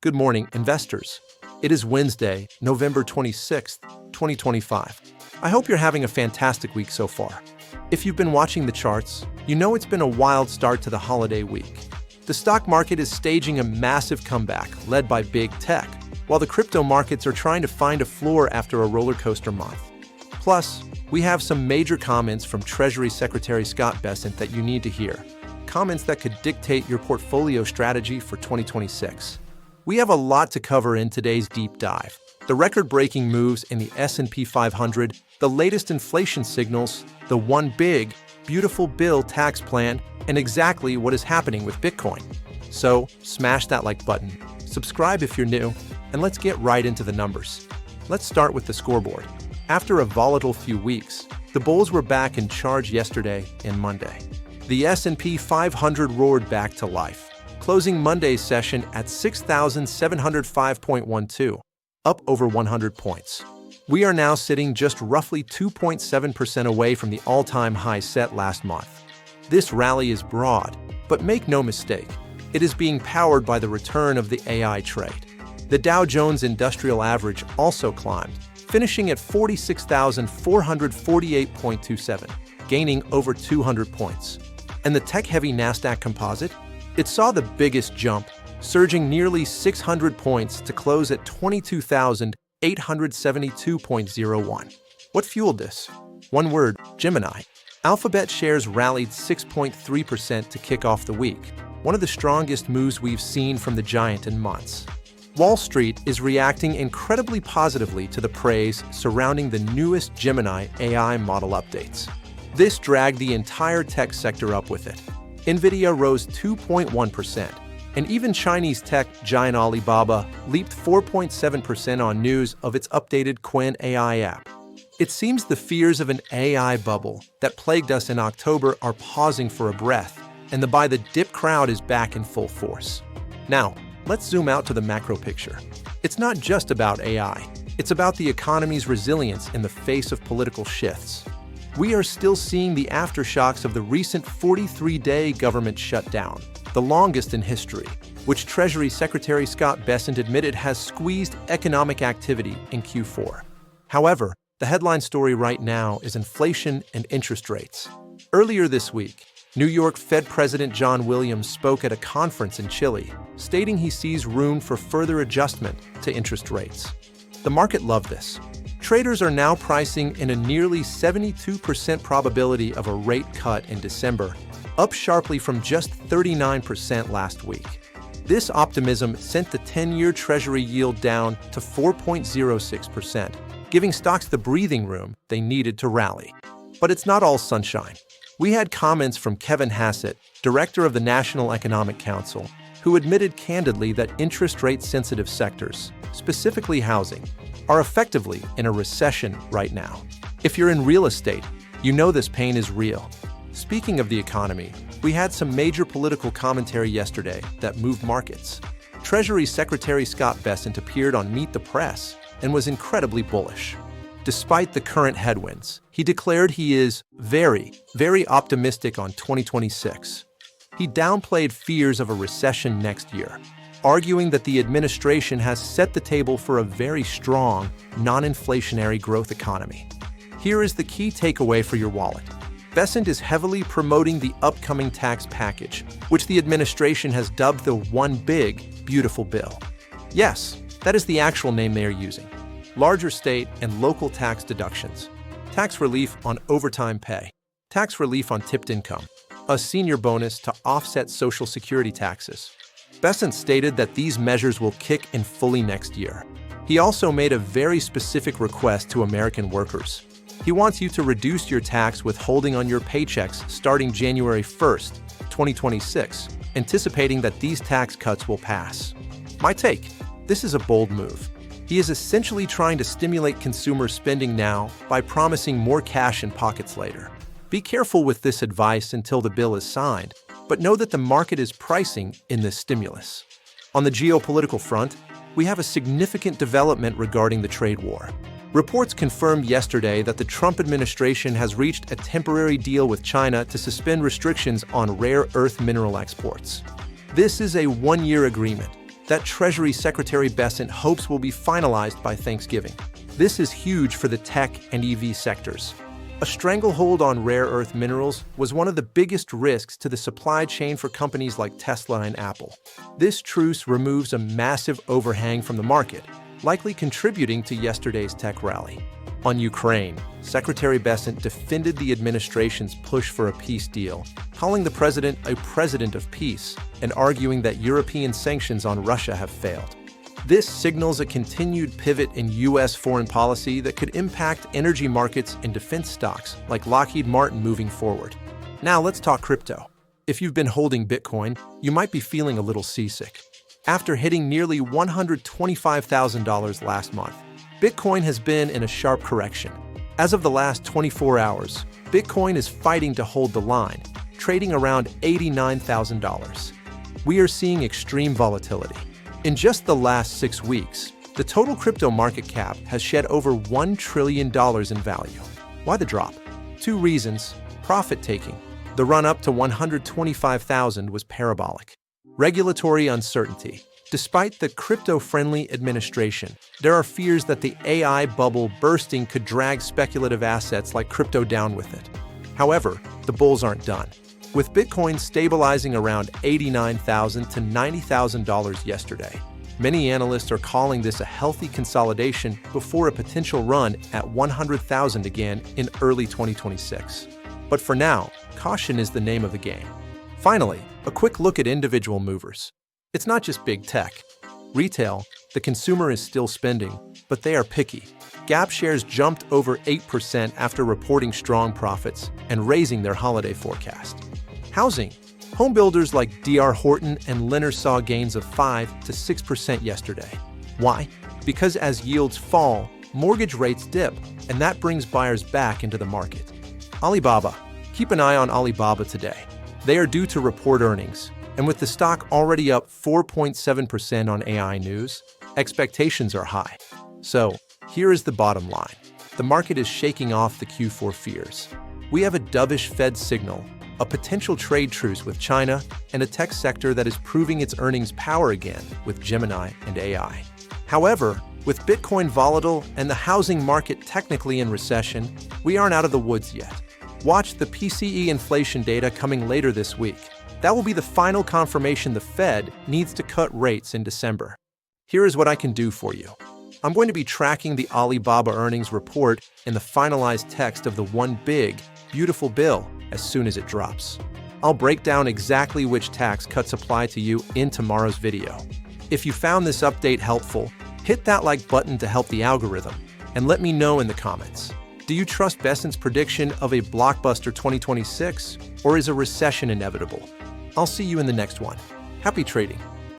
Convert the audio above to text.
Good morning, investors. It is Wednesday, November 26th, 2025. I hope you're having a fantastic week so far. If you've been watching the charts, you know it's been a wild start to the holiday week. The stock market is staging a massive comeback led by big tech, while the crypto markets are trying to find a floor after a roller coaster month. Plus, we have some major comments from Treasury Secretary Scott Bessent that you need to hear. Comments that could dictate your portfolio strategy for 2026. We have a lot to cover in today's deep dive. The record-breaking moves in the S&P 500, the latest inflation signals, the one big, beautiful bill tax plan, and exactly what is happening with Bitcoin. So, smash that like button, subscribe if you're new, and let's get right into the numbers. Let's start with the scoreboard. After a volatile few weeks, the bulls were back in charge yesterday and Monday. The S&P 500 roared back to life, closing Monday's session at 6,705.12, up over 100 points. We are now sitting just roughly 2.7% away from the all-time high set last month. This rally is broad, but make no mistake, it is being powered by the return of the AI trade. The Dow Jones Industrial Average also climbed, finishing at 46,448.27, gaining over 200 points. And the tech-heavy Nasdaq Composite? It saw the biggest jump, surging nearly 600 points to close at 22,872.01. What fueled this? One word, Gemini. Alphabet shares rallied 6.3% to kick off the week, one of the strongest moves we've seen from the giant in months. Wall Street is reacting incredibly positively to the praise surrounding the newest Gemini AI model updates. This dragged the entire tech sector up with it. Nvidia rose 2.1%, and even Chinese tech giant Alibaba leaped 4.7% on news of its updated Qwen AI app. It seems the fears of an AI bubble that plagued us in October are pausing for a breath, and the buy the dip crowd is back in full force. Now, let's zoom out to the macro picture. It's not just about AI. It's about the economy's resilience in the face of political shifts. We are still seeing the aftershocks of the recent 43-day government shutdown, the longest in history, which Treasury Secretary Scott Bessent admitted has squeezed economic activity in Q4. However, the headline story right now is inflation and interest rates. Earlier this week, New York Fed President John Williams spoke at a conference in Chile, stating he sees room for further adjustment to interest rates. The market loved this. Traders are now pricing in a nearly 72% probability of a rate cut in December, up sharply from just 39% last week. This optimism sent the 10-year Treasury yield down to 4.06%, giving stocks the breathing room they needed to rally. But it's not all sunshine. We had comments from Kevin Hassett, director of the National Economic Council, who admitted candidly that interest rate-sensitive sectors, specifically housing, are effectively in a recession right now. If you're in real estate, you know this pain is real. Speaking of the economy, we had some major political commentary yesterday that moved markets. Treasury Secretary Scott Bessent appeared on Meet the Press and was incredibly bullish. Despite the current headwinds, he declared he is very, very optimistic on 2026. He downplayed fears of a recession next year, arguing that the administration has set the table for a very strong, non-inflationary growth economy. Here is the key takeaway for your wallet. Bessent is heavily promoting the upcoming tax package, which the administration has dubbed the One Big, Beautiful Bill. Yes, that is the actual name they are using. Larger state and local tax deductions, tax relief on overtime pay, tax relief on tipped income, a senior bonus to offset Social Security taxes. Bessent stated that these measures will kick in fully next year. He also made a very specific request to American workers. He wants you to reduce your tax withholding on your paychecks starting January 1st, 2026, anticipating that these tax cuts will pass. My take, this is a bold move. He is essentially trying to stimulate consumer spending now by promising more cash in pockets later. Be careful with this advice until the bill is signed, but know that the market is pricing in this stimulus. On the geopolitical front, we have a significant development regarding the trade war. Reports confirmed yesterday that the Trump administration has reached a temporary deal with China to suspend restrictions on rare earth mineral exports. This is a one-year agreement that Treasury Secretary Bessent hopes will be finalized by Thanksgiving. This is huge for the tech and EV sectors. A stranglehold on rare earth minerals was one of the biggest risks to the supply chain for companies like Tesla and Apple. This truce removes a massive overhang from the market, likely contributing to yesterday's tech rally. On Ukraine, Secretary Bessent defended the administration's push for a peace deal, calling the president a president of peace and arguing that European sanctions on Russia have failed. This signals a continued pivot in U.S. foreign policy that could impact energy markets and defense stocks like Lockheed Martin moving forward. Now let's talk crypto. If you've been holding Bitcoin, you might be feeling a little seasick. After hitting nearly $125,000 last month, Bitcoin has been in a sharp correction. As of the last 24 hours, Bitcoin is fighting to hold the line, trading around $89,000. We are seeing extreme volatility. In just the last 6 weeks, the total crypto market cap has shed over $1 trillion in value. Why the drop? 2 reasons: profit-taking. The run-up to $125,000 was parabolic. Regulatory uncertainty. Despite the crypto-friendly administration, there are fears that the AI bubble bursting could drag speculative assets like crypto down with it. However, the bulls aren't done. With Bitcoin stabilizing around $89,000 to $90,000 yesterday, many analysts are calling this a healthy consolidation before a potential run at $100,000 again in early 2026. But for now, caution is the name of the game. Finally, a quick look at individual movers. It's not just big tech. Retail, the consumer is still spending, but they are picky. Gap shares jumped over 8% after reporting strong profits and raising their holiday forecast. Housing. Home builders like D.R. Horton and Lennar saw gains of 5 to 6% yesterday. Why? Because as yields fall, mortgage rates dip, and that brings buyers back into the market. Alibaba. Keep an eye on Alibaba today. They are due to report earnings, and with the stock already up 4.7% on AI news, expectations are high. So, here is the bottom line. The market is shaking off the Q4 fears. We have a dovish Fed signal, a potential trade truce with China, and a tech sector that is proving its earnings power again with Gemini and AI. However, with Bitcoin volatile and the housing market technically in recession, we aren't out of the woods yet. Watch the PCE inflation data coming later this week. That will be the final confirmation the Fed needs to cut rates in December. Here is what I can do for you. I'm going to be tracking the Alibaba earnings report in the finalized text of the one big, beautiful bill as soon as it drops. I'll break down exactly which tax cuts apply to you in tomorrow's video. If you found this update helpful, hit that like button to help the algorithm, and let me know in the comments. Do you trust Bessent's prediction of a blockbuster 2026, or is a recession inevitable? I'll see you in the next one. Happy trading!